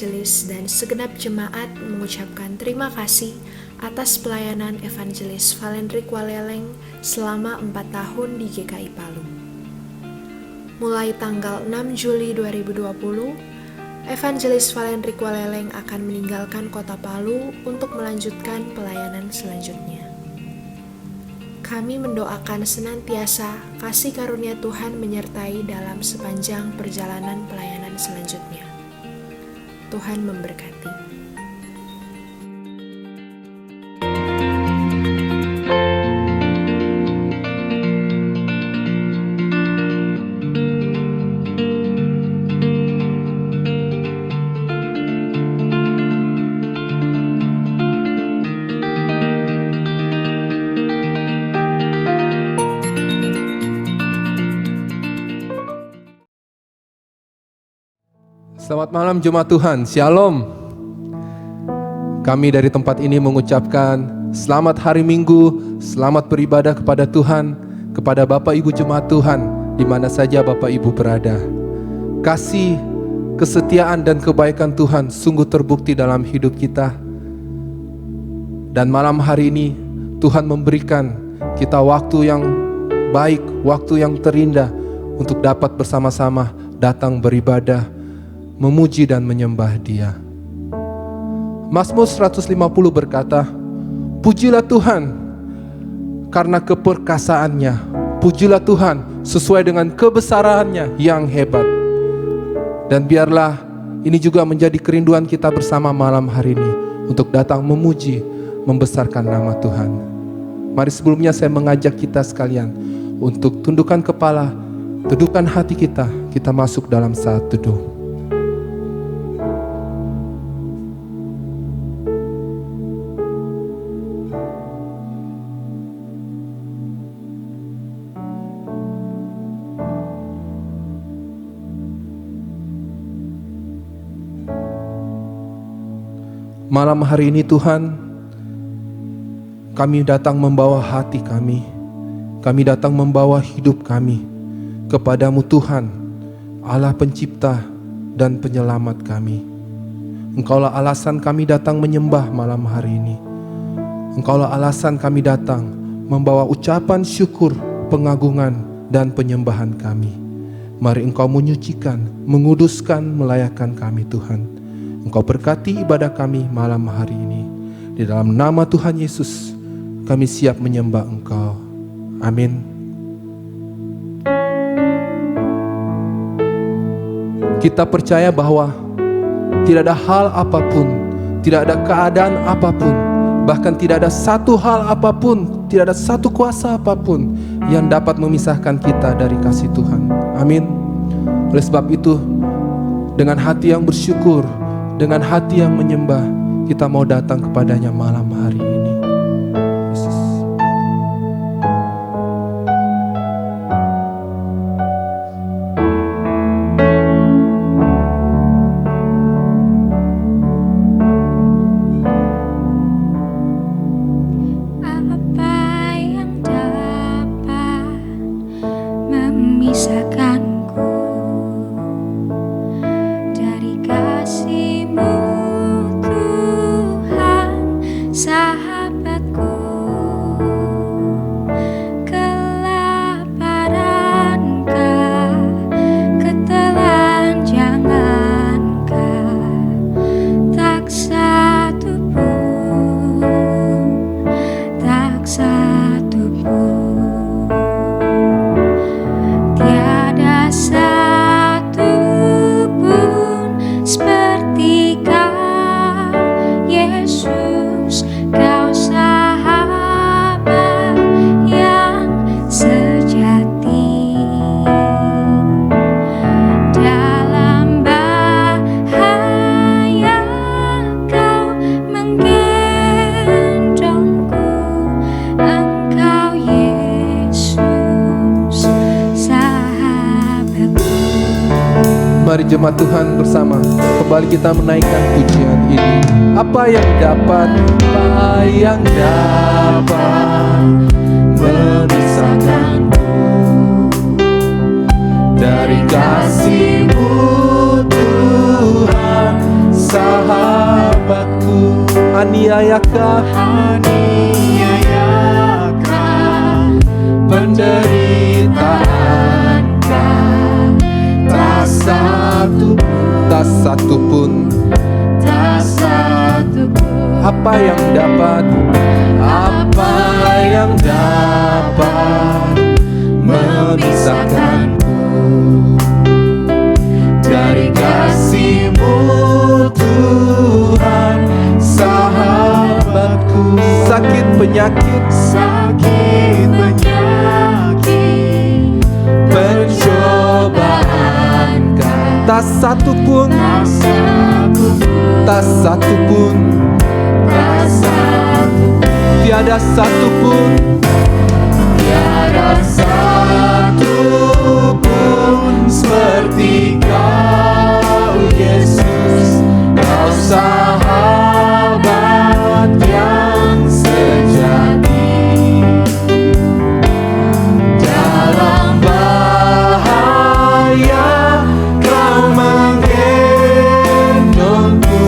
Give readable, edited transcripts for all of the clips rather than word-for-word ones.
Evangelis dan segenap jemaat mengucapkan terima kasih atas pelayanan Evangelis Valendrik Waleleng selama 4 tahun di GKI Palu. Mulai tanggal 6 Juli 2020, Evangelis Valendrik Waleleng akan meninggalkan kota Palu untuk melanjutkan pelayanan selanjutnya. Kami mendoakan senantiasa kasih karunia Tuhan menyertai dalam sepanjang perjalanan pelayanan selanjutnya. Tuhan memberkati. Selamat malam Jemaat Tuhan, Shalom. Kami dari tempat ini mengucapkan selamat hari Minggu, selamat beribadah kepada Tuhan, kepada Bapak Ibu Jemaat Tuhan, di mana saja Bapak Ibu berada. Kasih, kesetiaan dan kebaikan Tuhan sungguh terbukti dalam hidup kita. Dan malam hari ini Tuhan memberikan kita waktu yang baik, waktu yang terindah untuk dapat bersama-sama datang beribadah, memuji dan menyembah Dia. Mazmur 150 berkata, pujilah Tuhan karena keperkasaannya, pujilah Tuhan sesuai dengan kebesarannya yang hebat. Dan biarlah ini juga menjadi kerinduan kita bersama malam hari ini untuk datang memuji, membesarkan nama Tuhan. Mari sebelumnya saya mengajak kita sekalian untuk tundukkan kepala, tundukkan hati kita masuk dalam saat teduh. Malam hari ini Tuhan, kami datang membawa hati kami datang membawa hidup kami kepadamu Tuhan, Allah pencipta dan penyelamat kami. Engkaulah alasan kami datang menyembah malam hari ini. Engkaulah alasan kami datang membawa ucapan syukur, pengagungan dan penyembahan kami. Mari Engkau menyucikan, menguduskan, melayakkan kami Tuhan. Engkau berkati ibadah kami malam hari ini. Di dalam nama Tuhan Yesus, kami siap menyembah Engkau. Amin. Kita percaya bahwa tidak ada hal apapun, tidak ada keadaan apapun, bahkan tidak ada satu hal apapun, tidak ada satu kuasa apapun yang dapat memisahkan kita dari kasih Tuhan. Amin. Oleh sebab itu, dengan hati yang bersyukur, dengan hati yang menyembah, kita mau datang kepadanya malam hari ini. Yesus. Apa yang dapat memisahkanku dari kasih-Mu Tuhan, sahabatku? Kelaparankah, ketelanjangankah, tak satu pun, tak satu pun, tiada satu pun seperti Kau, Yesus. Kau sahabat yang sejati. Dalam bahaya Kau menggendongku. Engkau Yesus, sahabatku. Mari jemaat Tuhan bersama kembali kita menaikkan pujian ini. Apa yang dapat memisahkanku dari kasih-Mu Tuhan, sahabatku. Aniayakah penderitaankan, tak satu pun. Apa yang dapat memisahkanku dari kasih-Mu, Tuhan, sahabatku? Sakit penyakit, pencobaan, tak satu pun. Tiada satu pun seperti Kau, Yesus. Kau sahabat yang sejati. Dalam bahaya Kau menggendongku.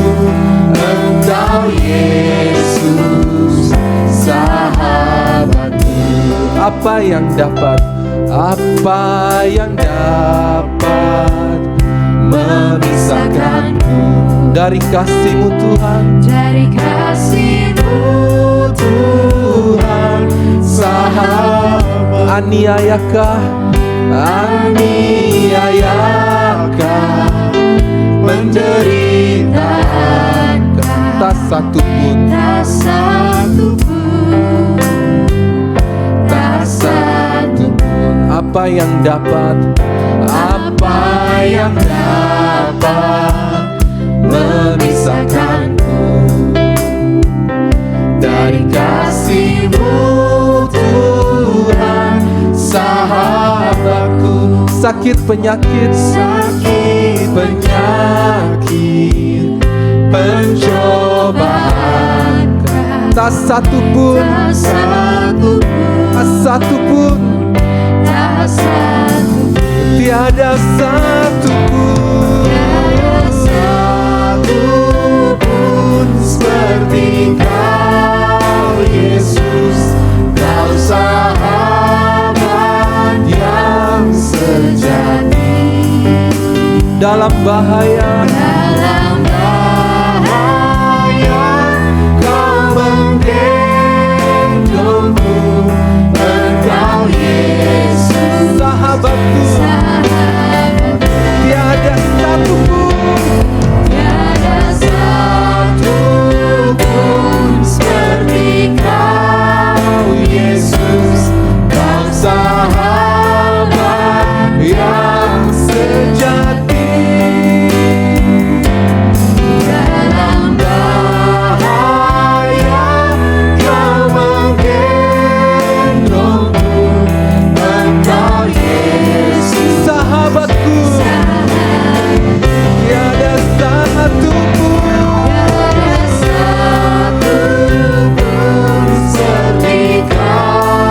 Engkau, Yesus, sahabatku. Apa yang dapat memisahkanku dari kasih-Mu, Tuhan? Dari kasih-Mu, Tuhan, sahabat. Aniayakah penderitaan, tak satu pun. Apa yang dapat memisahkanku dari kasih-Mu, Tuhan, sahabatku? Sakit penyakit, pencobaan, tak satu pun. Tiada satu pun seperti Kau, Yesus. Kau sahabat yang sejati. Dalam bahaya Kau menggendongku. Engkau, Yesus, sahabatku. Tiada satu pun seperti Kau, Yesus. Kau sahabat yang sejati. Dalam bahaya Kau menggendongku. Engkau, Yesus, sahabatku. Tiada satu pun seperti Kau,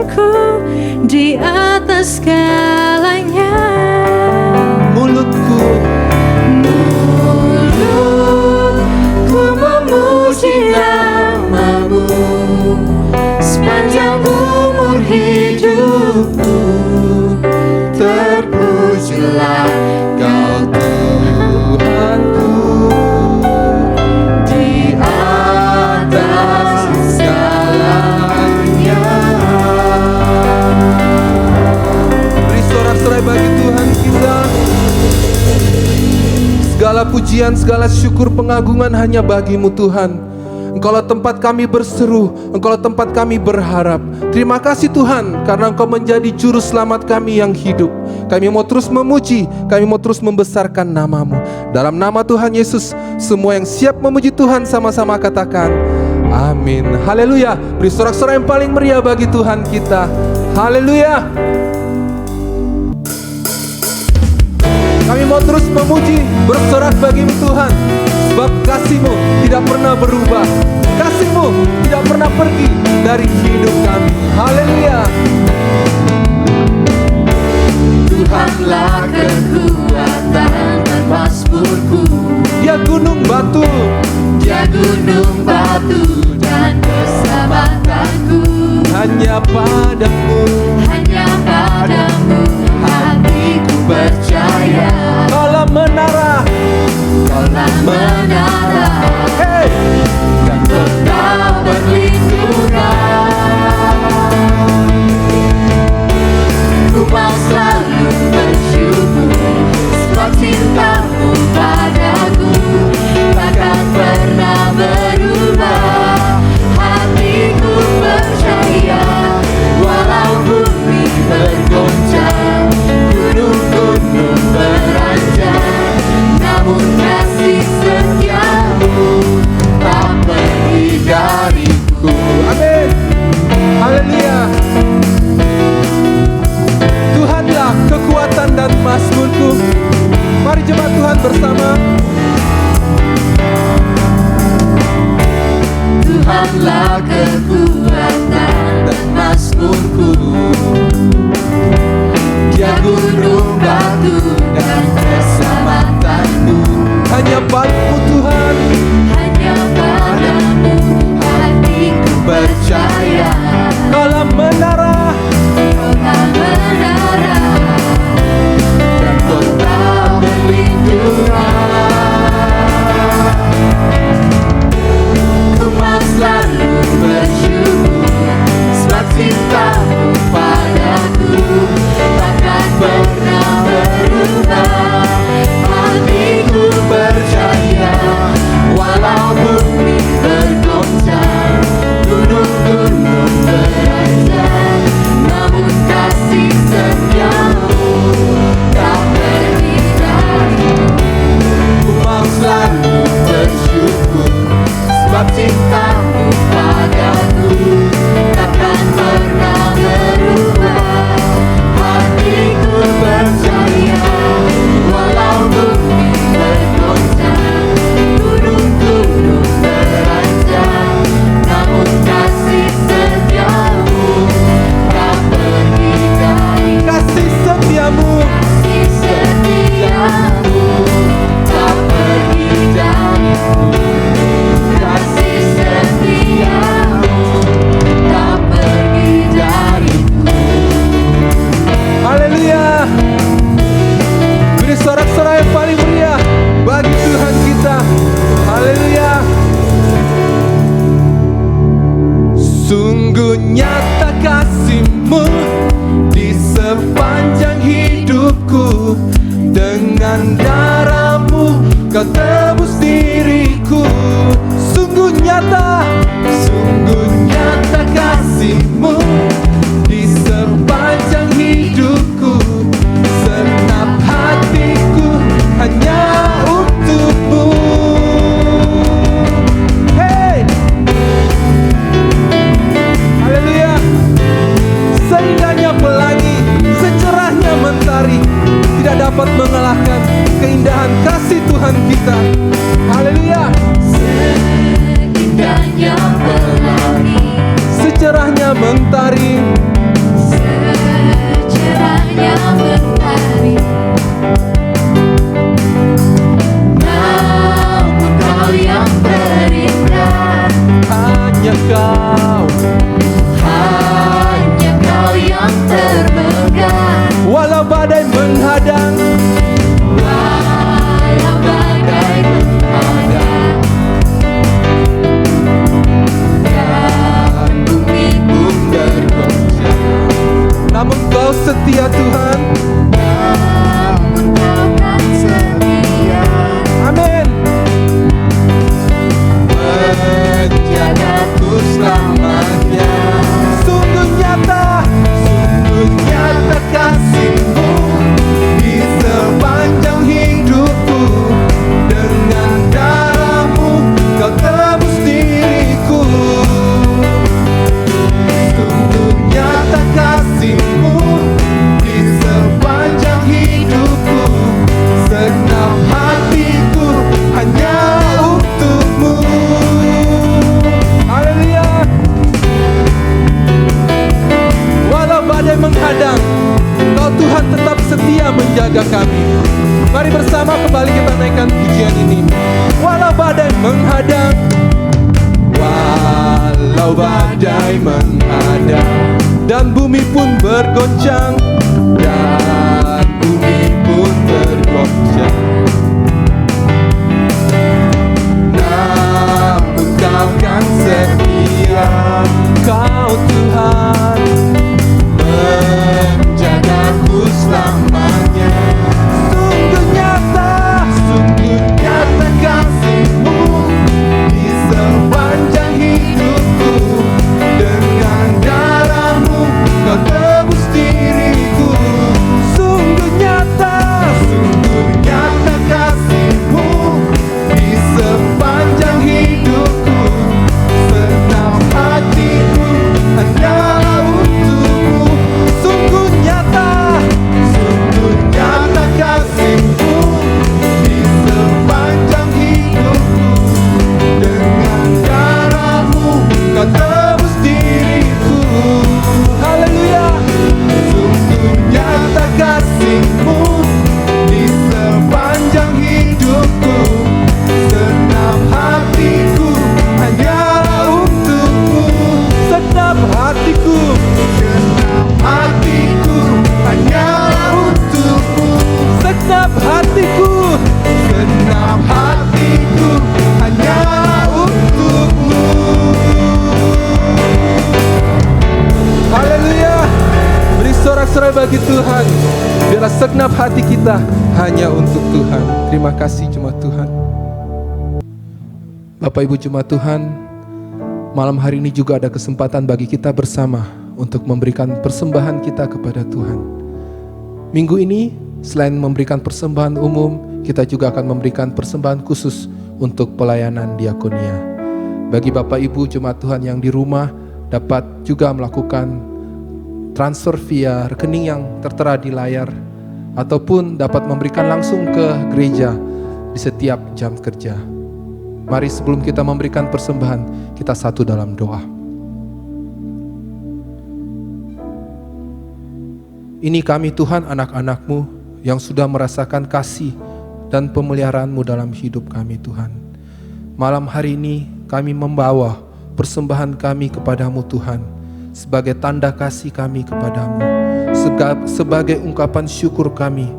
masmurku di atas segalanya. Mulutku memuji namamu sepanjang umur hidupku. terpujilah Kau Tuhanku di atas segalanya. Beri sorak-sorai bagi Tuhan kita. Segala pujian, segala syukur, pengagungan hanya bagi-Mu Tuhan. Engkaulah tempat kami berseru, Engkaulah tempat kami berharap. Terima kasih Tuhan, karena Engkau menjadi juru selamat kami yang hidup. Kami mau terus memuji, kami mau terus membesarkan nama-Mu. Dalam nama Tuhan Yesus, semua yang siap memuji Tuhan sama-sama katakan amin. Haleluya. Beri sorak-sorai yang paling meriah bagi Tuhan kita. Haleluya. Kami mau terus memuji, bersorak bagi-Mu Tuhan, sebab kasih-Mu tidak pernah berubah. Kasih-Mu tidak pernah pergi dari hidup kami. Haleluya. Tuhanlah kekuatan dan mazmurku. Dia gunung batu, Dia gunung batu dan keselamatanku. hanya padamu, Hanya padamu hatiku percaya. Kaulah menara, Kaulah menara hey, dan kota perlindungan. Ku mau selalu bersyukur sebab cintamu padaku takkan pernah berubah. Hatiku percaya walau bumi bergoncang, gunung-gunung beranjak, namun kasih setiamu tak pergi dariku. amin. Haleluya. Tuhanlah kekuatan dan mazmurku. Mari jemaat Tuhan bersama. Tuhanlah kekuatan dan mazmurku. Dia gunung batu dan keselamatanku. Hanya padamu Tuhan, Hanya padamu hatiku percaya. Kaulah menara, Kaulah menara dan kota perlindungan. Ku mau selalu bersyukur sebab cintamu padaku takkan pernah berubah. yang terbengkalai. Walau badai menghadang, Walau badai menghadang dan bumi pun bergoncang, namun Kau setia Tuhan. namun Kau kan setia Amin. menjagaku selamanya. Sungguh nyata kasih-Mu di sepanjang hidupku. Dengan darah-Mu Kau tebus diriku. Sungguh nyata kasih-Mu di sepanjang hidupku. Segenap hatiku hanya untuk-Mu. Haleluya. Walau badai menghadang, Kau Tuhan tetap setia menjaga kami. Mari bersama kembali kita naikkan pujian ini. Walau badai menghadang, walau badai menghadang, dan bumi pun bergoncang, dan bumi pun bergoncang, namun Kau kan setia. Kau Tuhan menjagaku selamanya. Sungguh nyata kasih-Mu di sepanjang hidupku. Dengan darah-Mu Kau tebus diriku. Sungguh nyata kasih-Mu di sepanjang hidupku. Senang hatiku hanyalah untuk-Mu. Sungguh nyata kasih-Mu di sepanjang hidupku. Dengan darah-Mu Kau tebus diriku. Haleluya. Sungguh nyata kasih-Mu di sepanjang hidupku. Senang hatiku hanyalah untuk-Mu. Senang hatiku hanyalah untuk-Mu. Senang hatiku hanyalah untuk-Mu. Haleluya. Beri sorak-sorai bagi Tuhan. Biarlah segenap hati kita hanya untuk Tuhan. Terima kasih jemaat Tuhan. Bapak Ibu jemaat Tuhan, malam hari ini juga ada kesempatan bagi kita bersama untuk memberikan persembahan kita kepada Tuhan. Minggu ini selain memberikan persembahan umum, kita juga akan memberikan persembahan khusus untuk pelayanan diakonia. Bagi Bapak Ibu jemaat Tuhan yang di rumah dapat juga melakukan transfer via rekening yang tertera di layar, ataupun dapat memberikan langsung ke gereja di setiap jam kerja. Mari sebelum kita memberikan persembahan, kita satu dalam doa. Ini kami Tuhan, anak-anak-Mu yang sudah merasakan kasih dan pemeliharaan-Mu dalam hidup kami Tuhan. Malam hari ini kami membawa persembahan kami kepadamu Tuhan, sebagai tanda kasih kami kepadamu, sebagai ungkapan syukur kami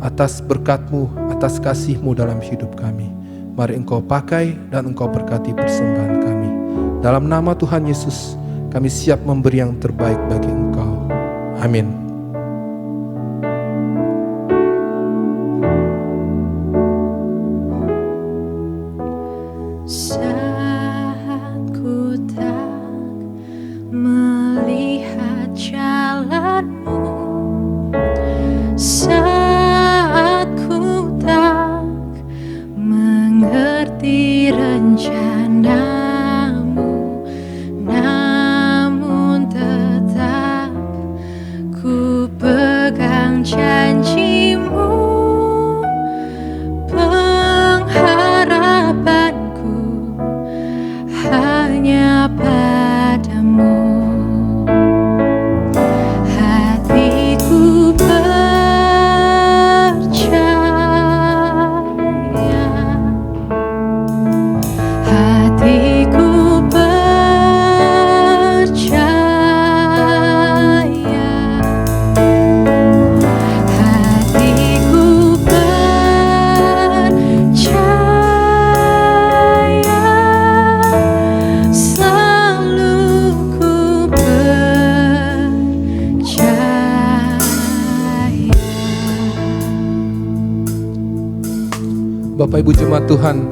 atas berkat-Mu, atas kasih-Mu dalam hidup kami. Mari Engkau pakai dan Engkau berkati persembahan kami. Dalam nama Tuhan Yesus, kami siap memberi yang terbaik bagi Engkau. Amin. Saat ku tak melihat jalan-Mu, saat ku tak mengerti rencana-Mu, namun tetap ku pegang janji-Mu. Pengharapanku hanya padamu. Hatiku percaya, hatiku percaya, Bapak Ibu jemaat Tuhan,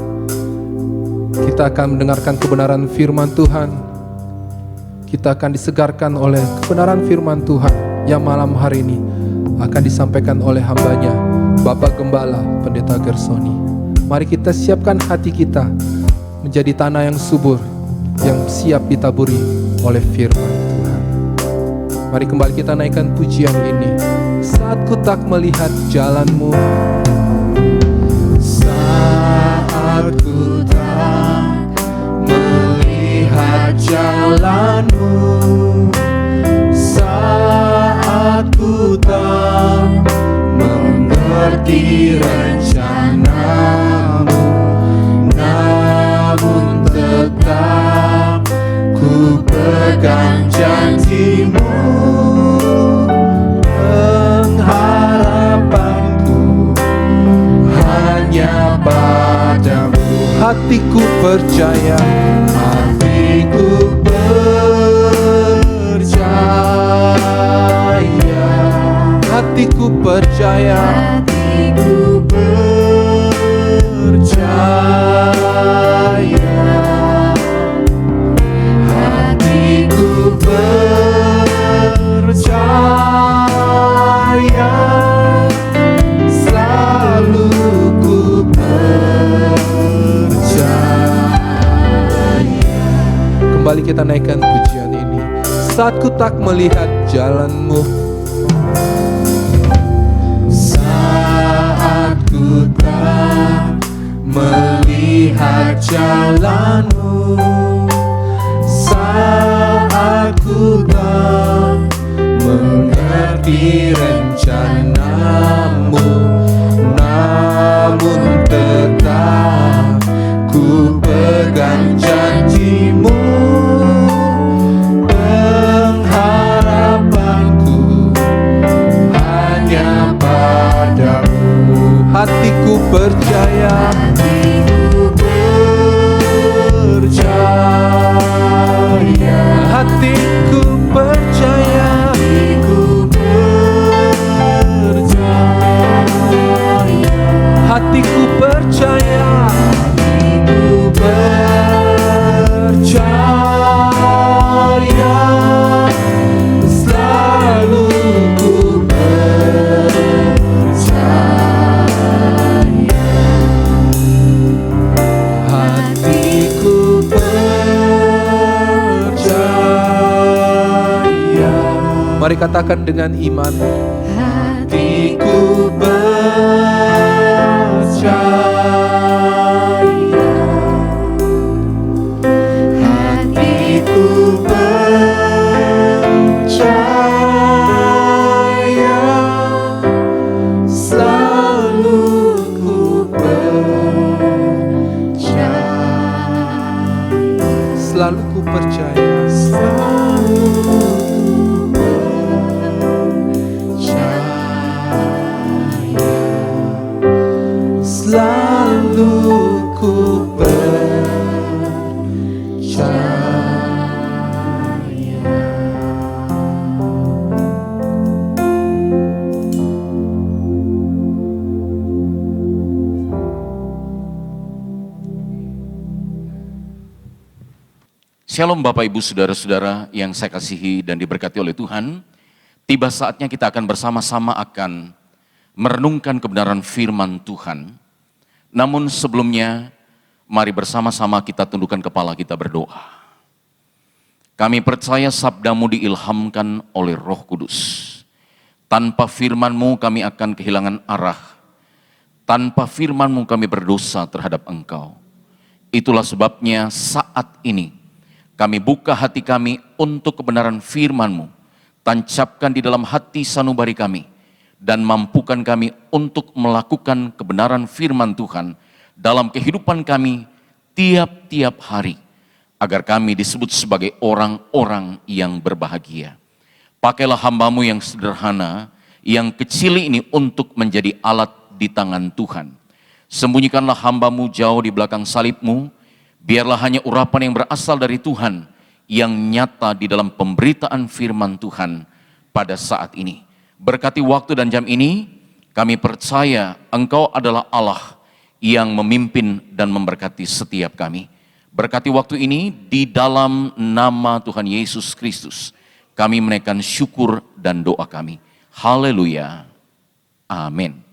kita akan mendengarkan kebenaran firman Tuhan. Kita akan disegarkan oleh kebenaran firman Tuhan yang malam hari ini akan disampaikan oleh hambanya, Bapak Gembala Pendeta Gersoni. Mari kita siapkan hati kita menjadi tanah yang subur, yang siap ditaburi oleh firman Tuhan. Mari kembali kita naikkan pujian ini. Saat ku tak melihat jalanmu, saat ku tak melihat jalanmu, saat ku tak mengerti rencanamu, namun tetap ku pegang janjimu. Pengharapanku hanya padamu. Hatiku percaya, hatiku percaya, hatiku percaya, hatiku percaya, hatiku percaya, selalu ku percaya. Kembali kita naikkan pujian ini. Saat ku tak melihat jalanmu, saat ku tak melihat jalanmu, saat ku tak mengerti rencanamu, namun tetap ku pegang janjimu. Pengharapanku hanya padamu. Hatiku percaya, hatiku percaya, hatiku percaya, hatiku percaya, hatiku percaya, hatiku percaya, selalu ku percaya, hatiku percaya. Mari katakan dengan iman, hatiku percaya, hatiku percaya, selalu ku percaya, selalu ku percaya, selalu ku percaya, selalu ku percaya. Shalom Bapak Ibu Saudara-saudara yang saya kasihi dan diberkati oleh Tuhan. Tiba saatnya kita akan bersama-sama akan merenungkan kebenaran firman Tuhan. Namun sebelumnya, mari bersama-sama kita tundukkan kepala kita berdoa. Kami percaya sabdamu diilhamkan oleh Roh Kudus. Tanpa firman-Mu kami akan kehilangan arah. Tanpa firman-Mu kami berdosa terhadap Engkau. Itulah sebabnya saat ini kami buka hati kami untuk kebenaran firman-Mu. Tancapkan di dalam hati sanubari kami. Dan mampukan kami untuk melakukan kebenaran firman Tuhan dalam kehidupan kami tiap-tiap hari. Agar kami disebut sebagai orang-orang yang berbahagia. Pakailah hamba-Mu yang sederhana, yang kecil ini untuk menjadi alat di tangan Tuhan. Sembunyikanlah hamba-Mu jauh di belakang salib-Mu. Biarlah hanya urapan yang berasal dari Tuhan yang nyata di dalam pemberitaan firman Tuhan pada saat ini. Berkati waktu dan jam ini, kami percaya Engkau adalah Allah yang memimpin dan memberkati setiap kami. Berkati waktu ini di dalam nama Tuhan Yesus Kristus. Kami menaikkan syukur dan doa kami. Haleluya. Amin.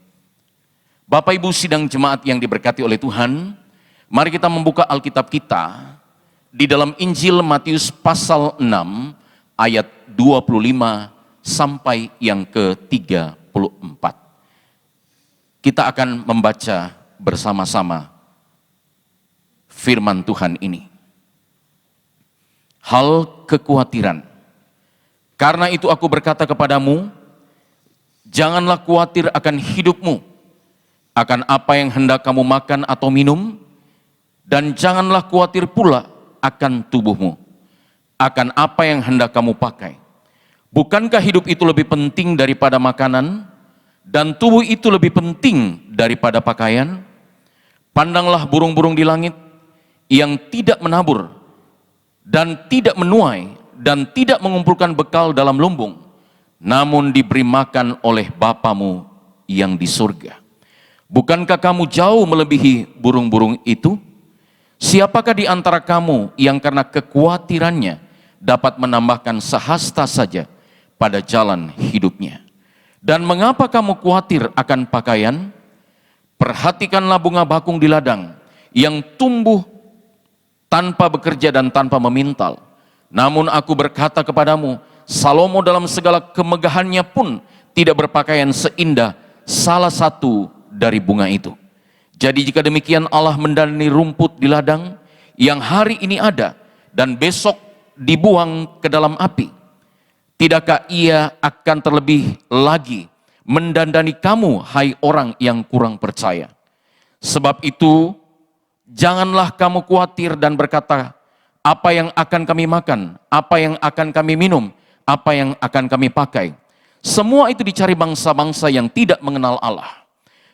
Bapak Ibu sidang jemaat yang diberkati oleh Tuhan, mari kita membuka Alkitab kita di dalam Injil Matius pasal 6 ayat 25 sampai yang ke-34. Kita akan membaca bersama-sama firman Tuhan ini. Hal kekhawatiran. Karena itu aku berkata kepadamu, janganlah khawatir akan hidupmu, akan apa yang hendak kamu makan atau minum, dan janganlah khawatir pula akan tubuhmu, akan apa yang hendak kamu pakai. Bukankah hidup itu lebih penting daripada makanan, dan tubuh itu lebih penting daripada pakaian? Pandanglah burung-burung di langit yang tidak menabur, dan tidak menuai, dan tidak mengumpulkan bekal dalam lumbung, namun diberi makan oleh Bapamu yang di surga. Bukankah kamu jauh melebihi burung-burung itu? Siapakah di antara kamu yang karena kekhawatirannya dapat menambahkan sehasta saja pada jalan hidupnya? Dan mengapa kamu khawatir akan pakaian? Perhatikanlah bunga bakung di ladang yang tumbuh tanpa bekerja dan tanpa memintal. Namun aku berkata kepadamu, Salomo dalam segala kemegahannya pun tidak berpakaian seindah salah satu dari bunga itu. Jadi jika demikian Allah mendandani rumput di ladang yang hari ini ada dan besok dibuang ke dalam api, tidakkah ia akan terlebih lagi mendandani kamu, hai orang yang kurang percaya? Sebab itu janganlah kamu khawatir dan berkata, apa yang akan kami makan, apa yang akan kami minum, apa yang akan kami pakai. Semua itu dicari bangsa-bangsa yang tidak mengenal Allah.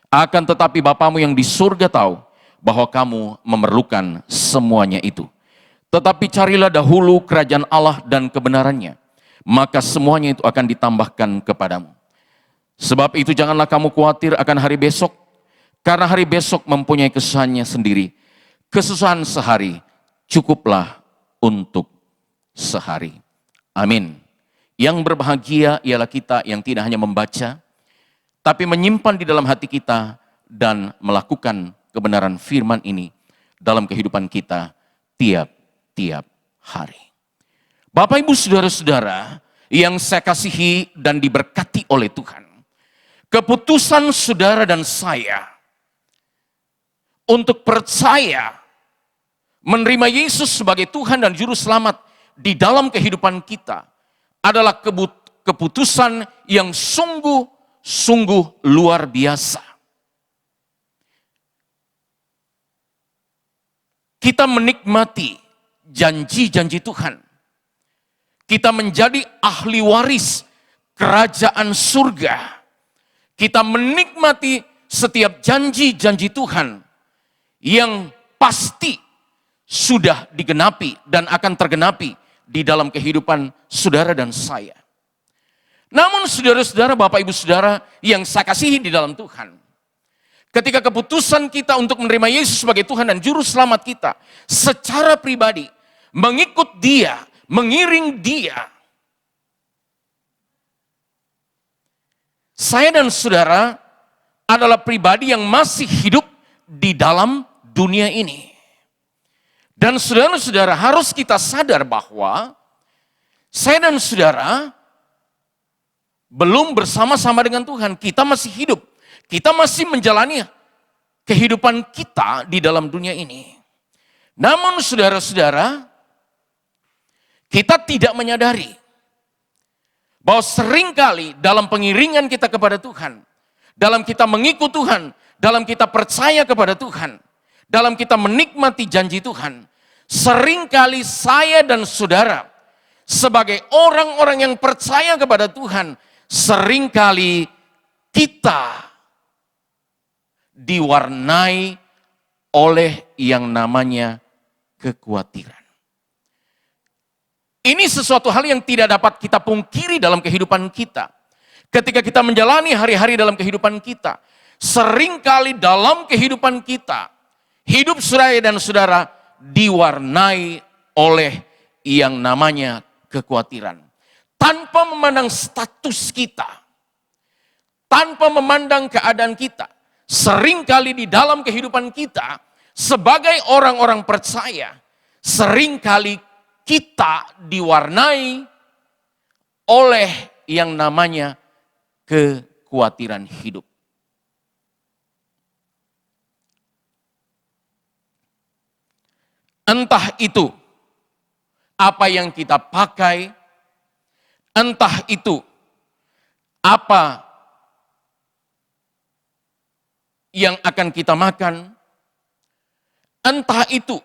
Akan tetapi Bapamu yang di surga tahu bahwa kamu memerlukan semuanya itu. Tetapi carilah dahulu kerajaan Allah dan kebenarannya, maka semuanya itu akan ditambahkan kepadamu. Sebab itu janganlah kamu khawatir akan hari besok, karena hari besok mempunyai kesusahannya sendiri. Kesusahan sehari cukuplah untuk sehari. Amin. Yang berbahagia ialah kita yang tidak hanya membaca, tapi menyimpan di dalam hati kita dan melakukan kebenaran firman ini dalam kehidupan kita tiap-tiap hari. Bapak Ibu saudara-saudara yang saya kasihi dan diberkati oleh Tuhan, keputusan saudara dan saya untuk percaya menerima Yesus sebagai Tuhan dan Juru Selamat di dalam kehidupan kita adalah keputusan yang sungguh luar biasa. Kita menikmati janji-janji Tuhan. Kita menjadi ahli waris kerajaan surga. Kita menikmati setiap janji-janji Tuhan yang pasti sudah digenapi dan akan tergenapi di dalam kehidupan saudara dan saya. Namun saudara-saudara, Bapak Ibu Saudara yang saya kasihi di dalam Tuhan, ketika keputusan kita untuk menerima Yesus sebagai Tuhan dan Juru Selamat kita secara pribadi, mengikut Dia, mengiring Dia, saya dan saudara adalah pribadi yang masih hidup di dalam dunia ini. Dan saudara-saudara harus kita sadar bahwa saya dan saudara belum bersama-sama dengan Tuhan. Kita masih hidup. Kita masih menjalani kehidupan kita di dalam dunia ini. Namun saudara-saudara, kita tidak menyadari bahwa seringkali dalam pengiringan kita kepada Tuhan, dalam kita mengikut Tuhan, dalam kita percaya kepada Tuhan, dalam kita menikmati janji Tuhan, seringkali saya dan saudara sebagai orang-orang yang percaya kepada Tuhan, seringkali kita diwarnai oleh yang namanya kekhawatiran. Ini sesuatu hal yang tidak dapat kita pungkiri dalam kehidupan kita. Ketika kita menjalani hari-hari dalam kehidupan kita, Seringkali dalam kehidupan kita, hidup saya dan saudara diwarnai oleh yang namanya kekhawatiran. Tanpa memandang status kita, tanpa memandang keadaan kita. Seringkali di dalam kehidupan kita, sebagai orang-orang percaya, seringkali kita diwarnai oleh yang namanya kekhawatiran hidup. Entah itu apa yang kita pakai, entah itu apa yang akan kita makan, entah itu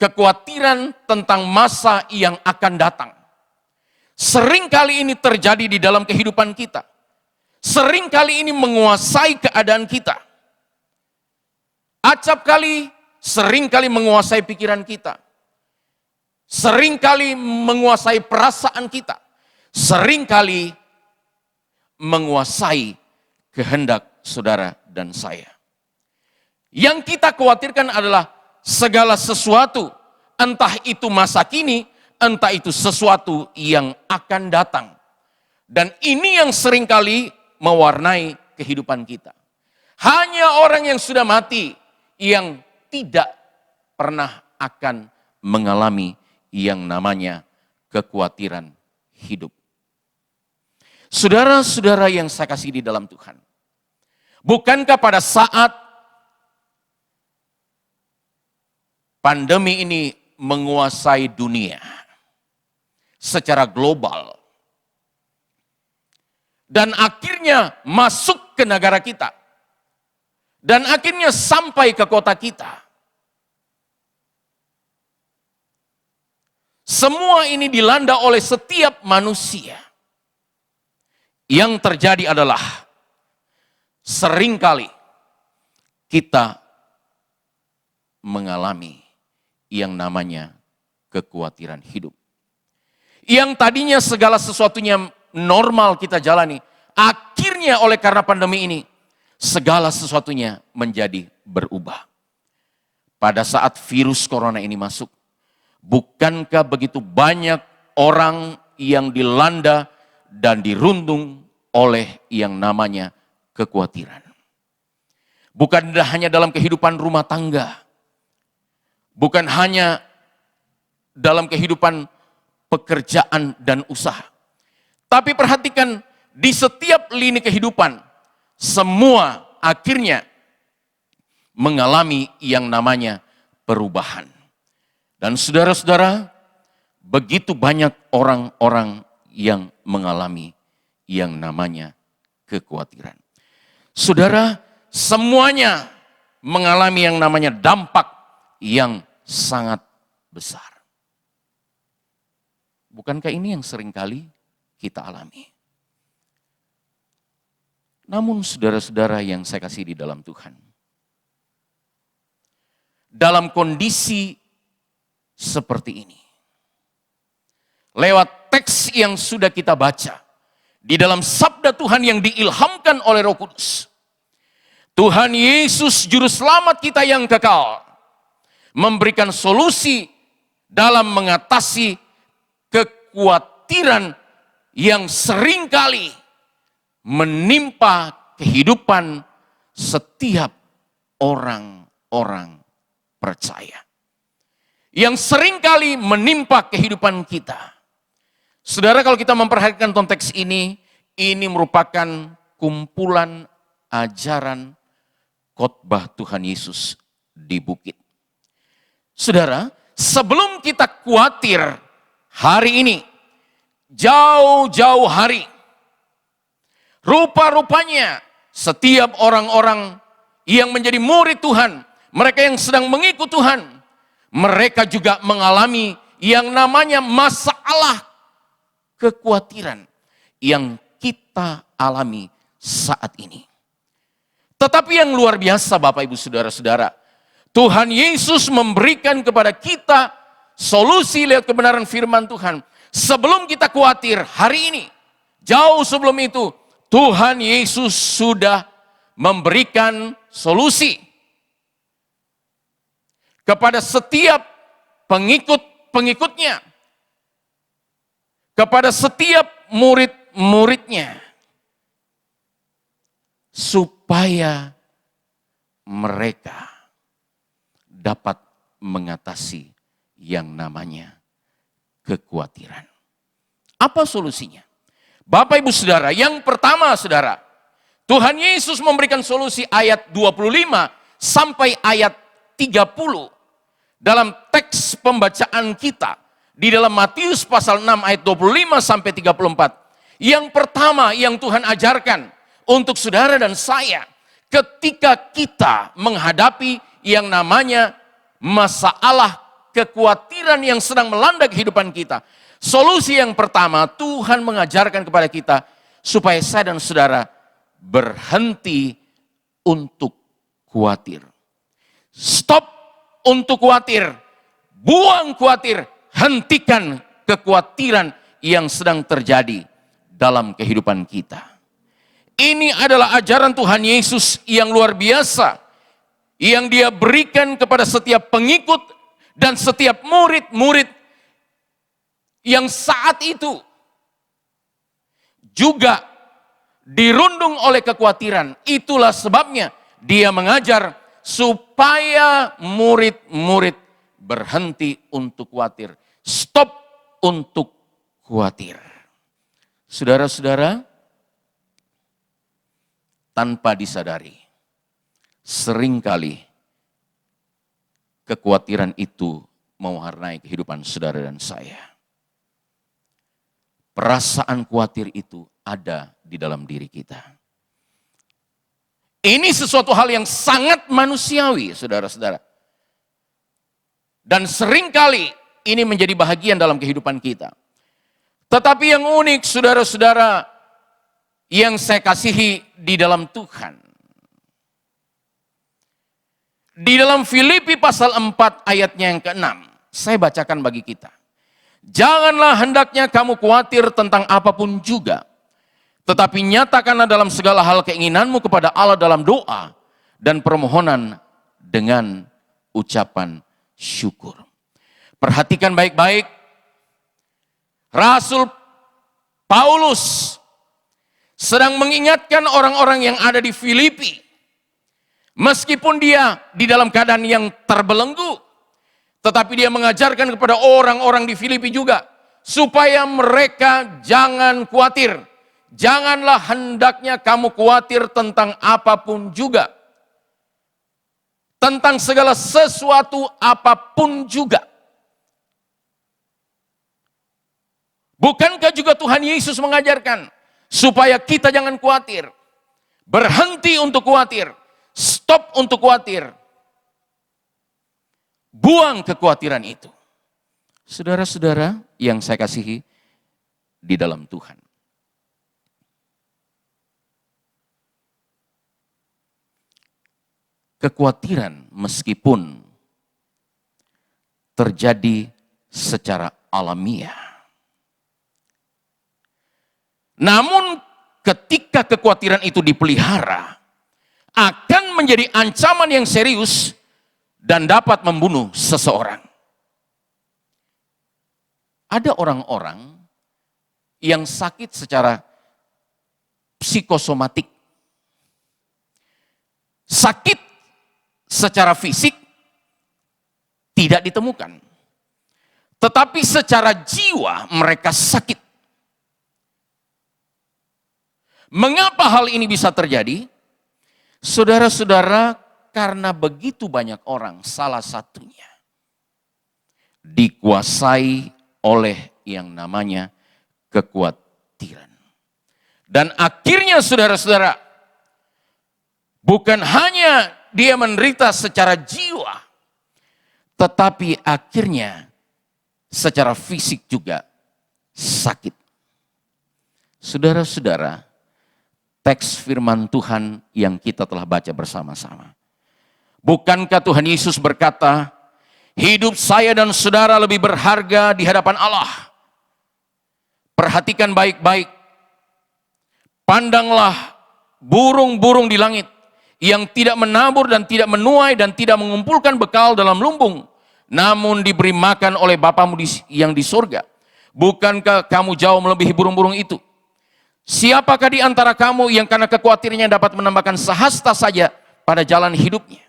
kekhawatiran tentang masa yang akan datang. Seringkali ini terjadi di dalam kehidupan kita. Seringkali ini menguasai keadaan kita. Acap kali seringkali menguasai pikiran kita. Seringkali menguasai perasaan kita. Seringkali menguasai kehendak saudara dan saya. Yang kita khawatirkan adalah segala sesuatu, entah itu masa kini, entah itu sesuatu yang akan datang. Dan ini yang seringkali mewarnai kehidupan kita. Hanya orang yang sudah mati yang tidak pernah akan mengalami yang namanya kekhawatiran hidup. Saudara-saudara yang saya kasih di dalam Tuhan, bukankah pada saat pandemi ini menguasai dunia secara global dan akhirnya masuk ke negara kita dan akhirnya sampai ke kota kita, semua ini dilanda oleh setiap manusia. Yang terjadi adalah seringkali kita mengalami yang namanya kekhawatiran hidup. Yang tadinya segala sesuatunya normal kita jalani, akhirnya oleh karena pandemi ini, segala sesuatunya menjadi berubah. Pada saat virus corona ini masuk, bukankah begitu banyak orang yang dilanda dan dirundung oleh yang namanya kekhawatiran. Bukan hanya dalam kehidupan rumah tangga, bukan hanya dalam kehidupan pekerjaan dan usaha. Tapi perhatikan, di setiap lini kehidupan, semua akhirnya mengalami yang namanya perubahan. Dan saudara-saudara, begitu banyak orang-orang yang mengalami yang namanya kekhawatiran. Saudara, semuanya mengalami yang namanya dampak yang sangat besar. Bukankah ini yang seringkali kita alami? Namun saudara-saudara yang saya kasih di dalam Tuhan, dalam kondisi seperti ini, lewat teks yang sudah kita baca, di dalam sabda Tuhan yang diilhamkan oleh Roh Kudus, Tuhan Yesus Juru Selamat kita yang kekal, memberikan solusi dalam mengatasi kekhawatiran yang seringkali menimpa kehidupan setiap orang-orang percaya. Yang seringkali menimpa kehidupan kita. Saudara, kalau kita memperhatikan konteks ini merupakan kumpulan ajaran khotbah Tuhan Yesus di bukit. Saudara, sebelum kita khawatir hari ini, jauh-jauh hari, rupa-rupanya setiap orang-orang yang menjadi murid Tuhan, mereka yang sedang mengikut Tuhan, mereka juga mengalami yang namanya masalah kekhawatiran yang kita alami saat ini. Tetapi yang luar biasa Bapak Ibu Saudara-saudara, Tuhan Yesus memberikan kepada kita solusi lewat kebenaran firman Tuhan. Sebelum kita khawatir hari ini, Jauh sebelum itu, Tuhan Yesus sudah memberikan solusi kepada setiap pengikut-pengikutnya, kepada setiap murid-muridnya, supaya mereka dapat mengatasi yang namanya kekhawatiran. Apa solusinya? Bapak Ibu Saudara, yang pertama Saudara, Tuhan Yesus memberikan solusi ayat 25 sampai ayat 30 dalam teks pembacaan kita di dalam Matius pasal 6 ayat 25 sampai 34. Yang pertama yang Tuhan ajarkan untuk saudara dan saya ketika kita menghadapi yang namanya masalah kekhawatiran yang sedang melanda kehidupan kita. Solusi yang pertama, Tuhan mengajarkan kepada kita supaya saya dan saudara berhenti untuk khawatir. Stop untuk khawatir. Buang khawatir. Hentikan kekhawatiran yang sedang terjadi dalam kehidupan kita. Ini adalah ajaran Tuhan Yesus yang luar biasa, yang Dia berikan kepada setiap pengikut dan setiap murid-murid yang saat itu juga dirundung oleh kekhawatiran. Itulah sebabnya Dia mengajar supaya murid-murid berhenti untuk khawatir. Stop untuk khawatir. Saudara-saudara, tanpa disadari, seringkali kekhawatiran itu mewarnai kehidupan saudara dan saya. Perasaan khawatir itu ada di dalam diri kita. Ini sesuatu hal yang sangat manusiawi, saudara-saudara. Dan seringkali ini menjadi bahagian dalam kehidupan kita. Tetapi yang unik, saudara-saudara, yang saya kasihi di dalam Tuhan. Di dalam Filipi pasal 4 ayatnya yang ke-6, saya bacakan bagi kita. Janganlah hendaknya kamu khawatir tentang apapun juga, tetapi nyatakanlah dalam segala hal keinginanmu kepada Allah dalam doa dan permohonan dengan ucapan syukur. Perhatikan baik-baik, Rasul Paulus sedang mengingatkan orang-orang yang ada di Filipi. Meskipun dia di dalam keadaan yang terbelenggu, tetapi dia mengajarkan kepada orang-orang di Filipi juga, supaya mereka jangan khawatir. Janganlah hendaknya kamu khawatir tentang apapun juga. Tentang segala sesuatu apapun juga. Bukankah juga Tuhan Yesus mengajarkan, supaya kita jangan khawatir. Berhenti untuk khawatir. Stop untuk khawatir. Buang kekhawatiran itu. Saudara-saudara yang saya kasihi di dalam Tuhan. Kekhawatiran meskipun terjadi secara alamiah. Namun ketika kekhawatiran itu dipelihara, akan menjadi ancaman yang serius dan dapat membunuh seseorang. Ada orang-orang yang sakit secara psikosomatik. Sakit secara fisik tidak ditemukan. Tetapi secara jiwa mereka sakit. Mengapa hal ini bisa terjadi? Saudara-saudara, karena begitu banyak orang, salah satunya dikuasai oleh yang namanya kekhawatiran. Dan akhirnya saudara-saudara, bukan hanya dia menderita secara jiwa, tetapi akhirnya secara fisik juga sakit. Saudara-saudara, teks firman Tuhan yang kita telah baca bersama-sama. Bukankah Tuhan Yesus berkata, hidup saya dan saudara lebih berharga di hadapan Allah. Perhatikan baik-baik, Pandanglah burung-burung di langit yang tidak menabur dan tidak menuai dan tidak mengumpulkan bekal dalam lumbung, namun diberi makan oleh Bapamu yang di surga. Bukankah kamu jauh melebihi burung-burung itu? Siapakah di antara kamu yang karena kekhawatirannya dapat menambahkan sehasta saja pada jalan hidupnya?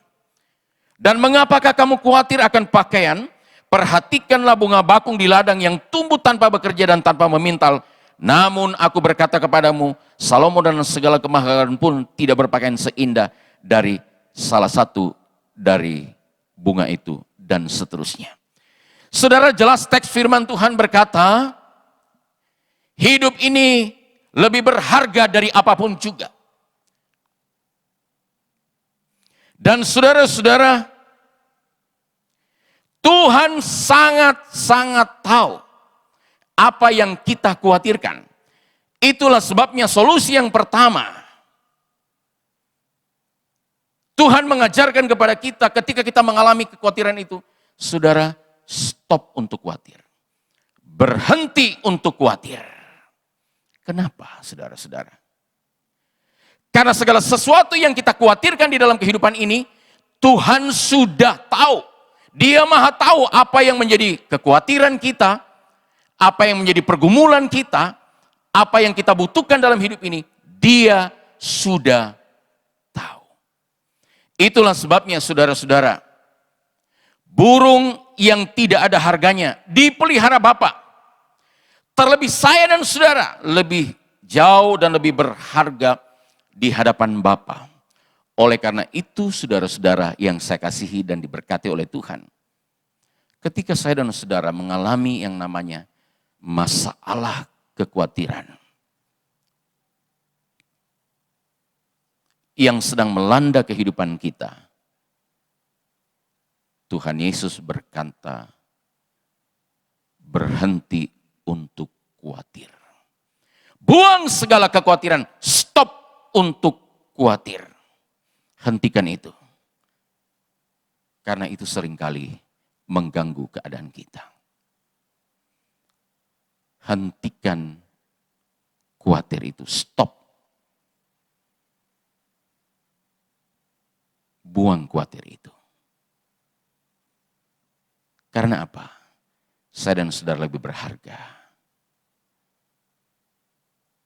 Dan mengapakah kamu khawatir akan pakaian? Perhatikanlah bunga bakung di ladang yang tumbuh tanpa bekerja dan tanpa memintal. Namun aku berkata kepadamu, Salomo dan segala kemahalan pun tidak berpakaian seindah dari salah satu dari bunga itu, dan seterusnya. Saudara, jelas teks firman Tuhan berkata, hidup ini lebih berharga dari apapun juga. Dan saudara-saudara, Tuhan sangat-sangat tahu apa yang kita khawatirkan. Itulah sebabnya solusi yang pertama, Tuhan mengajarkan kepada kita ketika kita mengalami kekhawatiran itu, saudara, stop untuk khawatir. Berhenti untuk khawatir. Kenapa, saudara-saudara? Karena segala sesuatu yang kita khawatirkan di dalam kehidupan ini, Tuhan sudah tahu. Dia maha tahu apa yang menjadi kekhawatiran kita, apa yang menjadi pergumulan kita, apa yang kita butuhkan dalam hidup ini, Dia sudah tahu. Itulah sebabnya saudara-saudara, burung yang tidak ada harganya dipelihara Bapa. Terlebih saya dan saudara lebih jauh dan lebih berharga di hadapan Bapa. Oleh karena itu saudara-saudara yang saya kasihi dan diberkati oleh Tuhan, ketika saya dan saudara mengalami yang namanya masalah kekhawatiran yang sedang melanda kehidupan kita, Tuhan Yesus berkata, berhenti untuk khawatir. Buang segala kekhawatiran, stop untuk khawatir. Hentikan itu. Karena itu seringkali mengganggu keadaan kita. Hentikan khawatir itu, stop. Buang khawatir itu. Karena apa? Saya dan saudara lebih berharga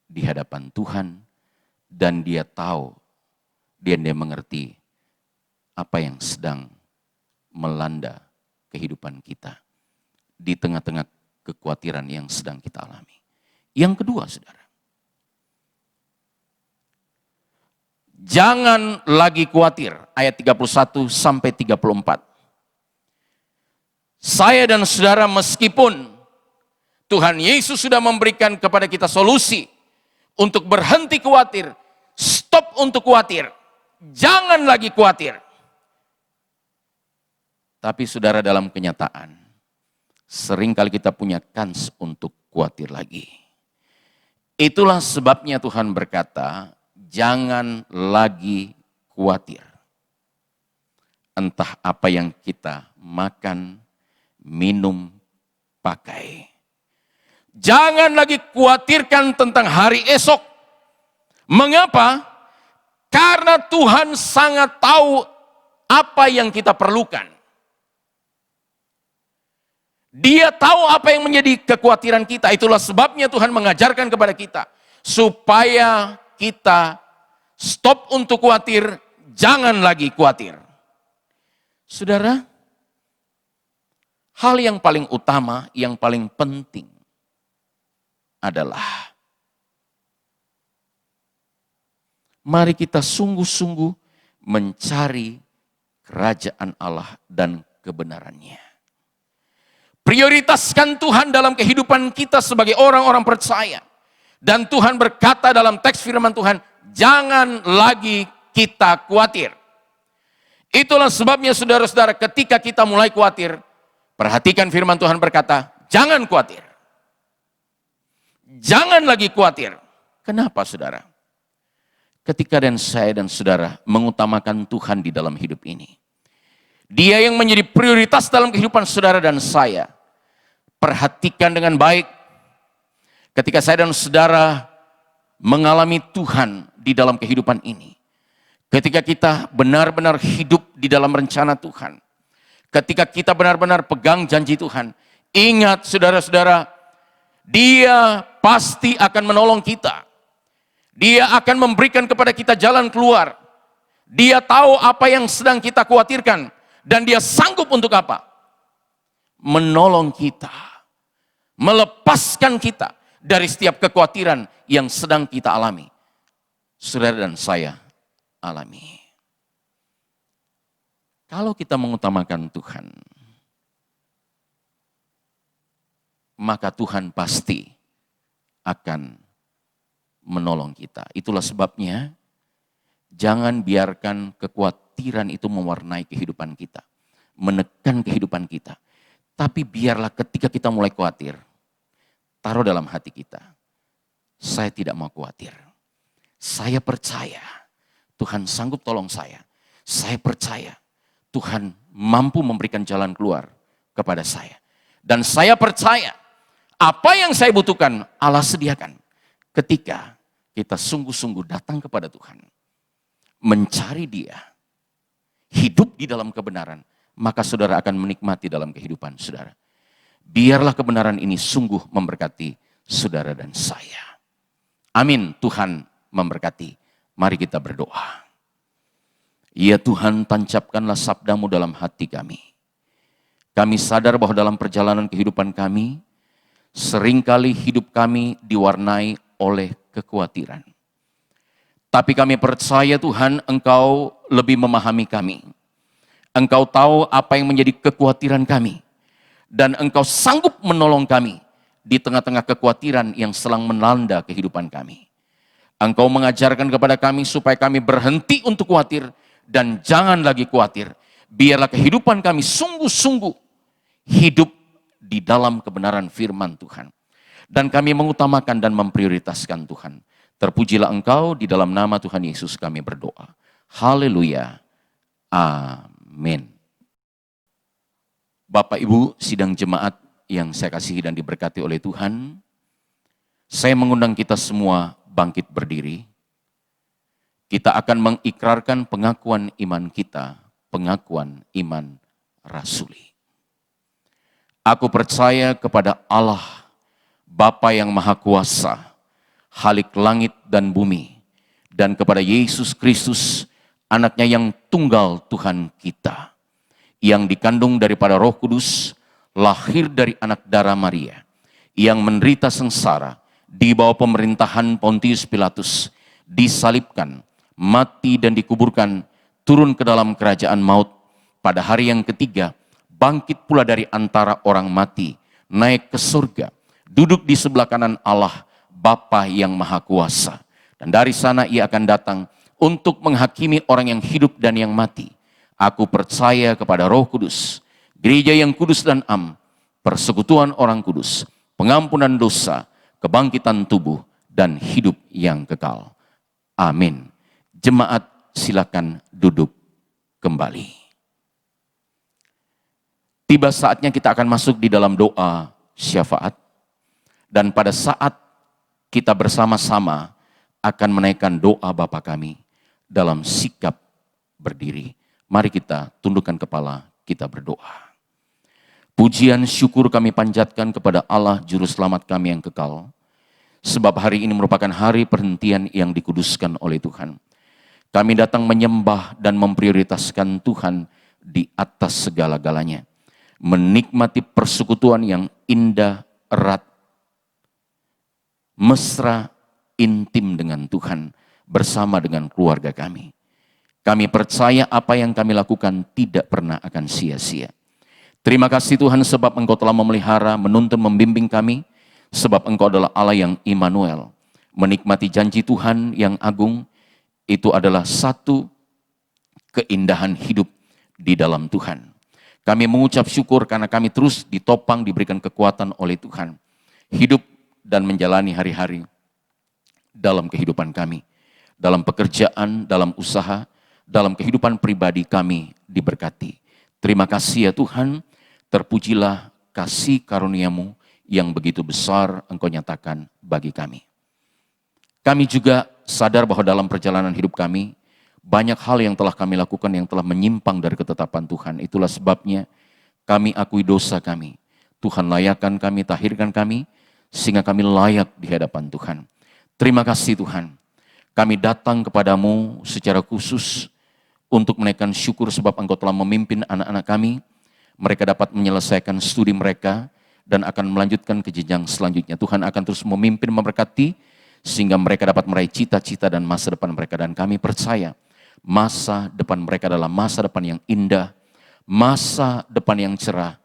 di hadapan Tuhan, dan Dia tahu, Dia mengerti apa yang sedang melanda kehidupan kita di tengah-tengah kekhawatiran yang sedang kita alami. Yang kedua, saudara, jangan lagi khawatir, ayat 31 sampai 34. Saya dan saudara, meskipun Tuhan Yesus sudah memberikan kepada kita solusi untuk berhenti khawatir, stop untuk khawatir, jangan lagi khawatir. Tapi saudara, dalam kenyataan, seringkali kita punya kans untuk khawatir lagi. Itulah sebabnya Tuhan berkata, jangan lagi khawatir. Entah apa yang kita makan, minum, pakai. Jangan lagi khawatirkan tentang hari esok. Mengapa? Karena Tuhan sangat tahu apa yang kita perlukan. Dia tahu apa yang menjadi kekhawatiran kita. Itulah sebabnya Tuhan mengajarkan kepada kita, supaya kita stop untuk khawatir, jangan lagi khawatir. Saudara, hal yang paling utama, yang paling penting adalah mari kita sungguh-sungguh mencari kerajaan Allah dan kebenarannya. Prioritaskan Tuhan dalam kehidupan kita sebagai orang-orang percaya. Dan Tuhan berkata dalam teks firman Tuhan, jangan lagi kita khawatir. Itulah sebabnya saudara-saudara, ketika kita mulai khawatir, perhatikan firman Tuhan berkata, jangan khawatir. Jangan lagi khawatir. Kenapa saudara? Ketika saya dan saudara mengutamakan Tuhan di dalam hidup ini, Dia yang menjadi prioritas dalam kehidupan saudara dan saya. Perhatikan dengan baik. Ketika saya dan saudara mengalami Tuhan di dalam kehidupan ini. Ketika kita benar-benar hidup di dalam rencana Tuhan. Ketika kita benar-benar pegang janji Tuhan. Ingat saudara-saudara, Dia pasti akan menolong kita. Dia akan memberikan kepada kita jalan keluar. Dia tahu apa yang sedang kita khawatirkan. Dan Dia sanggup untuk apa? Menolong kita. Melepaskan kita dari setiap kekhawatiran yang sedang kita alami. Saudara dan saya alami. Kalau kita mengutamakan Tuhan, maka Tuhan pasti akan menolong kita. Itulah sebabnya jangan biarkan kekhawatiran itu mewarnai kehidupan kita, menekan kehidupan kita. Tapi biarlah ketika kita mulai khawatir, taruh dalam hati kita, saya tidak mau khawatir. Saya percaya Tuhan sanggup tolong saya. Saya percaya Tuhan mampu memberikan jalan keluar kepada saya. Dan saya percaya apa yang saya butuhkan Allah sediakan. Ketika kita sungguh-sungguh datang kepada Tuhan, mencari Dia, hidup di dalam kebenaran, maka saudara akan menikmati dalam kehidupan saudara. Biarlah kebenaran ini sungguh memberkati saudara dan saya. Amin. Tuhan memberkati. Mari kita berdoa. Ya Tuhan, tancapkanlah sabda-Mu dalam hati kami. Kami sadar bahwa dalam perjalanan kehidupan kami, seringkali hidup kami diwarnai oleh kekhawatiran. Tapi kami percaya Tuhan, Engkau lebih memahami kami. Engkau tahu apa yang menjadi kekhawatiran kami. Dan Engkau sanggup menolong kami di tengah-tengah kekhawatiran yang sedang melanda kehidupan kami. Engkau mengajarkan kepada kami supaya kami berhenti untuk khawatir dan jangan lagi khawatir. Biarlah kehidupan kami sungguh-sungguh hidup di dalam kebenaran firman Tuhan. Dan kami mengutamakan dan memprioritaskan Tuhan. Terpujilah Engkau, di dalam nama Tuhan Yesus kami berdoa. Haleluya. Amin. Bapak Ibu sidang jemaat yang saya kasihi dan diberkati oleh Tuhan, saya mengundang kita semua bangkit berdiri. Kita akan mengikrarkan pengakuan iman kita, pengakuan iman rasuli. Aku percaya kepada Allah, Bapa yang Maha Kuasa, Khalik langit dan bumi, dan kepada Yesus Kristus, anaknya yang tunggal Tuhan kita, yang dikandung daripada Roh Kudus, lahir dari anak darah Maria, yang menderita sengsara di bawah pemerintahan Pontius Pilatus, disalibkan, mati dan dikuburkan, turun ke dalam kerajaan maut, pada hari yang ketiga, bangkit pula dari antara orang mati, naik ke surga, duduk di sebelah kanan Allah, Bapa yang Maha Kuasa. Dan dari sana Ia akan datang untuk menghakimi orang yang hidup dan yang mati. Aku percaya kepada Roh Kudus, gereja yang kudus dan am, persekutuan orang kudus, pengampunan dosa, kebangkitan tubuh, dan hidup yang kekal. Amin. Jemaat silakan duduk kembali. Tiba saatnya kita akan masuk di dalam doa syafaat. Dan pada saat kita bersama-sama akan menaikkan doa Bapa kami dalam sikap berdiri. Mari kita tundukkan kepala, kita berdoa. Pujian syukur kami panjatkan kepada Allah Juru Selamat kami yang kekal. Sebab hari ini merupakan hari perhentian yang dikuduskan oleh Tuhan. Kami datang menyembah dan memprioritaskan Tuhan di atas segala-galanya. Menikmati persekutuan yang indah, erat, mesra, intim dengan Tuhan bersama dengan keluarga kami. Kami percaya apa yang kami lakukan tidak pernah akan sia-sia. Terima kasih Tuhan sebab Engkau telah memelihara, menuntun, membimbing kami. Sebab Engkau adalah Allah yang Immanuel. Menikmati janji Tuhan yang agung, itu adalah satu keindahan hidup di dalam Tuhan. Kami mengucap syukur karena kami terus ditopang, diberikan kekuatan oleh Tuhan. Hidup dan menjalani hari-hari dalam kehidupan kami. Dalam pekerjaan, dalam usaha, dalam kehidupan pribadi kami diberkati. Terima kasih ya Tuhan, terpujilah kasih karunia-Mu yang begitu besar Engkau nyatakan bagi kami. Kami juga sadar bahwa dalam perjalanan hidup kami, banyak hal yang telah kami lakukan yang telah menyimpang dari ketetapan Tuhan. Itulah sebabnya kami akui dosa kami. Tuhan layakkan kami, tahirkan kami, sehingga kami layak di hadapan Tuhan. Terima kasih Tuhan. Kami datang kepadamu secara khusus untuk menaikkan syukur sebab Engkau telah memimpin anak-anak kami. Mereka dapat menyelesaikan studi mereka dan akan melanjutkan ke jenjang selanjutnya. Tuhan akan terus memimpin, memberkati, sehingga mereka dapat meraih cita-cita dan masa depan mereka. Dan kami percaya masa depan mereka adalah masa depan yang indah, masa depan yang cerah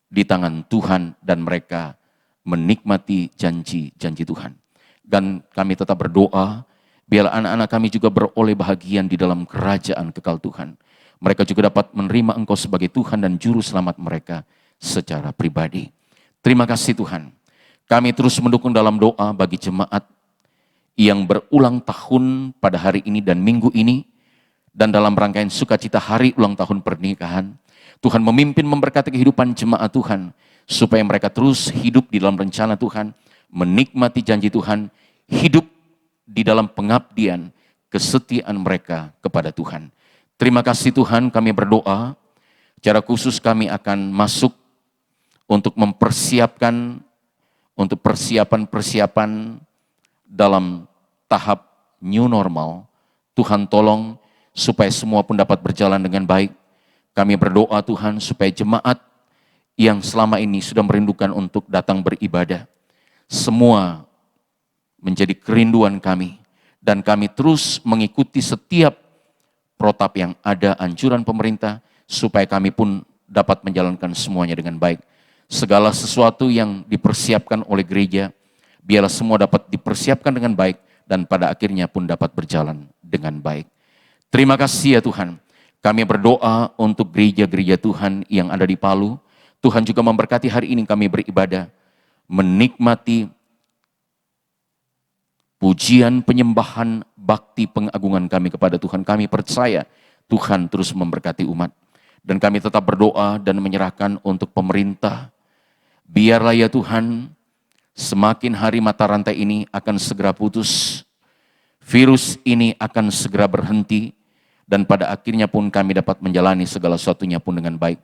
di tangan Tuhan, dan mereka menikmati janji-janji Tuhan. Dan kami tetap berdoa, biarlah anak-anak kami juga beroleh bahagian di dalam kerajaan kekal Tuhan. Mereka juga dapat menerima Engkau sebagai Tuhan dan Juru Selamat mereka secara pribadi. Terima kasih Tuhan. Kami terus mendukung dalam doa bagi jemaat yang berulang tahun pada hari ini dan minggu ini, dan dalam rangkaian sukacita hari ulang tahun pernikahan. Tuhan memimpin, memberkati kehidupan jemaat Tuhan, supaya mereka terus hidup di dalam rencana Tuhan, menikmati janji Tuhan, hidup di dalam pengabdian, kesetiaan mereka kepada Tuhan. Terima kasih Tuhan, kami berdoa, secara khusus kami akan masuk untuk mempersiapkan, untuk persiapan-persiapan dalam tahap new normal. Tuhan tolong supaya semua pun dapat berjalan dengan baik. Kami berdoa Tuhan supaya jemaat yang selama ini sudah merindukan untuk datang beribadah, semua menjadi kerinduan kami, dan kami terus mengikuti setiap protap yang ada, anjuran pemerintah, supaya kami pun dapat menjalankan semuanya dengan baik. Segala sesuatu yang dipersiapkan oleh gereja, biarlah semua dapat dipersiapkan dengan baik dan pada akhirnya pun dapat berjalan dengan baik. Terima kasih ya Tuhan. Kami berdoa untuk gereja-gereja Tuhan yang ada di Palu. Tuhan juga memberkati hari ini kami beribadah, menikmati pujian, penyembahan, bakti, pengagungan kami kepada Tuhan. Kami percaya Tuhan terus memberkati umat. Dan kami tetap berdoa dan menyerahkan untuk pemerintah. Biarlah ya Tuhan, semakin hari mata rantai ini akan segera putus, virus ini akan segera berhenti, dan pada akhirnya pun kami dapat menjalani segala sesuatunya pun dengan baik.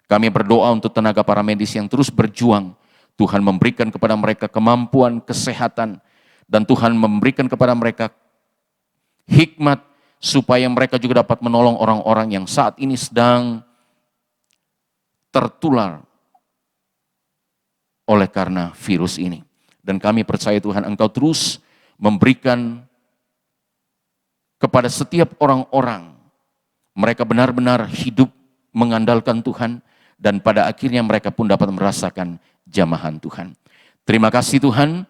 Kami berdoa untuk tenaga para medis yang terus berjuang. Tuhan memberikan kepada mereka kemampuan, kesehatan, dan Tuhan memberikan kepada mereka hikmat supaya mereka juga dapat menolong orang-orang yang saat ini sedang tertular oleh karena virus ini. Dan kami percaya Tuhan, Engkau terus memberikan kepada setiap orang-orang, mereka benar-benar hidup mengandalkan Tuhan, dan pada akhirnya mereka pun dapat merasakan jamahan Tuhan. Terima kasih Tuhan,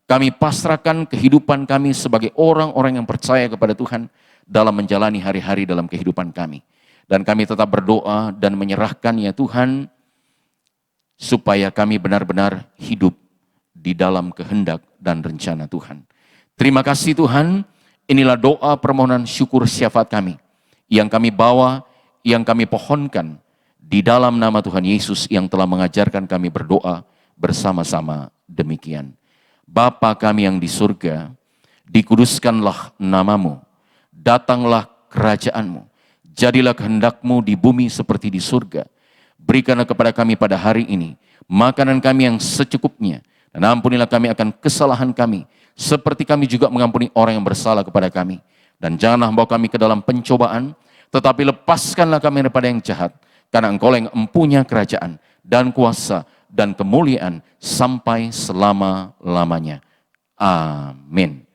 kami pasrahkan kehidupan kami sebagai orang-orang yang percaya kepada Tuhan dalam menjalani hari-hari dalam kehidupan kami. Dan kami tetap berdoa dan menyerahkan ya Tuhan, supaya kami benar-benar hidup di dalam kehendak dan rencana Tuhan. Terima kasih Tuhan, inilah doa permohonan syukur syafaat kami, yang kami bawa, yang kami pohonkan di dalam nama Tuhan Yesus yang telah mengajarkan kami berdoa bersama-sama demikian. Bapa kami yang di surga, dikuduskanlah namamu, datanglah kerajaanmu, jadilah kehendak-Mu di bumi seperti di surga. Berikanlah kepada kami pada hari ini makanan kami yang secukupnya, dan ampunilah kami akan kesalahan kami, seperti kami juga mengampuni orang yang bersalah kepada kami. Dan janganlah membawa kami ke dalam pencobaan, tetapi lepaskanlah kami daripada yang jahat, karena Engkau yang empunya kerajaan dan kuasa dan kemuliaan sampai selama-lamanya. Amin.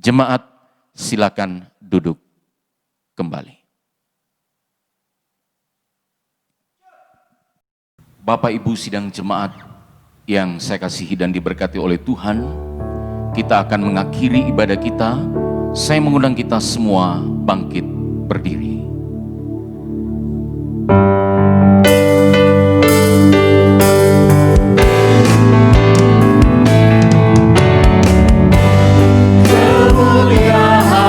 Jemaat, silakan duduk kembali. Bapak Ibu sidang jemaat yang saya kasihi dan diberkati oleh Tuhan, kita akan mengakhiri ibadah kita. Saya mengundang kita semua bangkit berdiri. Kemuliaan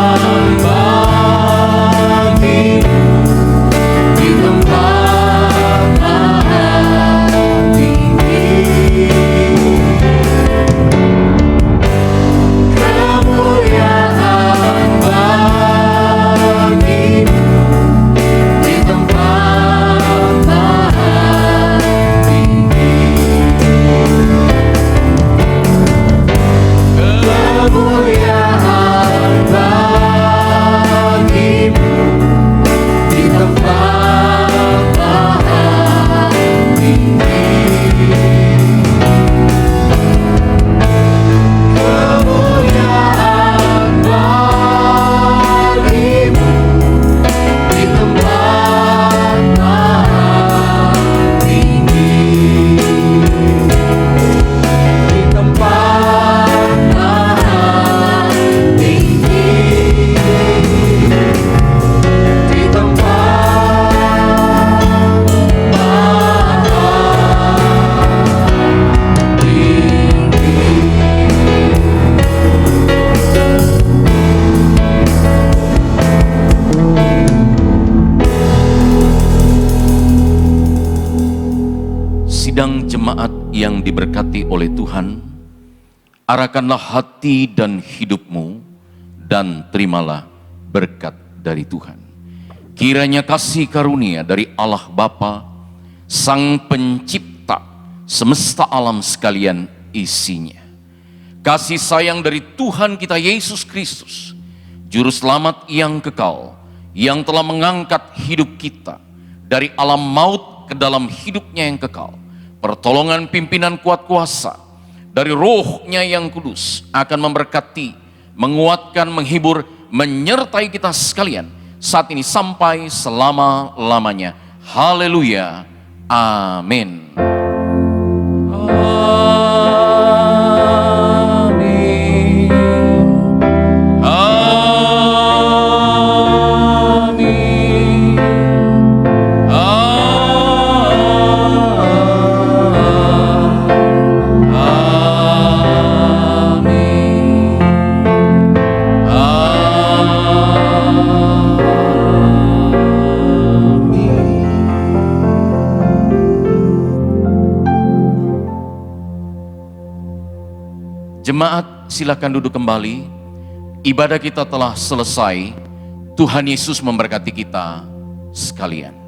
jemaat yang diberkati oleh Tuhan, arahkanlah hati dan hidupmu dan terimalah berkat dari Tuhan. Kiranya kasih karunia dari Allah Bapa, Sang Pencipta semesta alam sekalian isinya, kasih sayang dari Tuhan kita Yesus Kristus, Juru Selamat yang kekal, yang telah mengangkat hidup kita dari alam maut ke dalam hidupnya yang kekal, pertolongan pimpinan kuat kuasa dari Roh-Nya yang kudus akan memberkati, menguatkan, menghibur, menyertai kita sekalian saat ini sampai selama-lamanya. Haleluya. Amin. Jemaat, silakan duduk kembali. Ibadah kita telah selesai. Tuhan Yesus memberkati kita sekalian.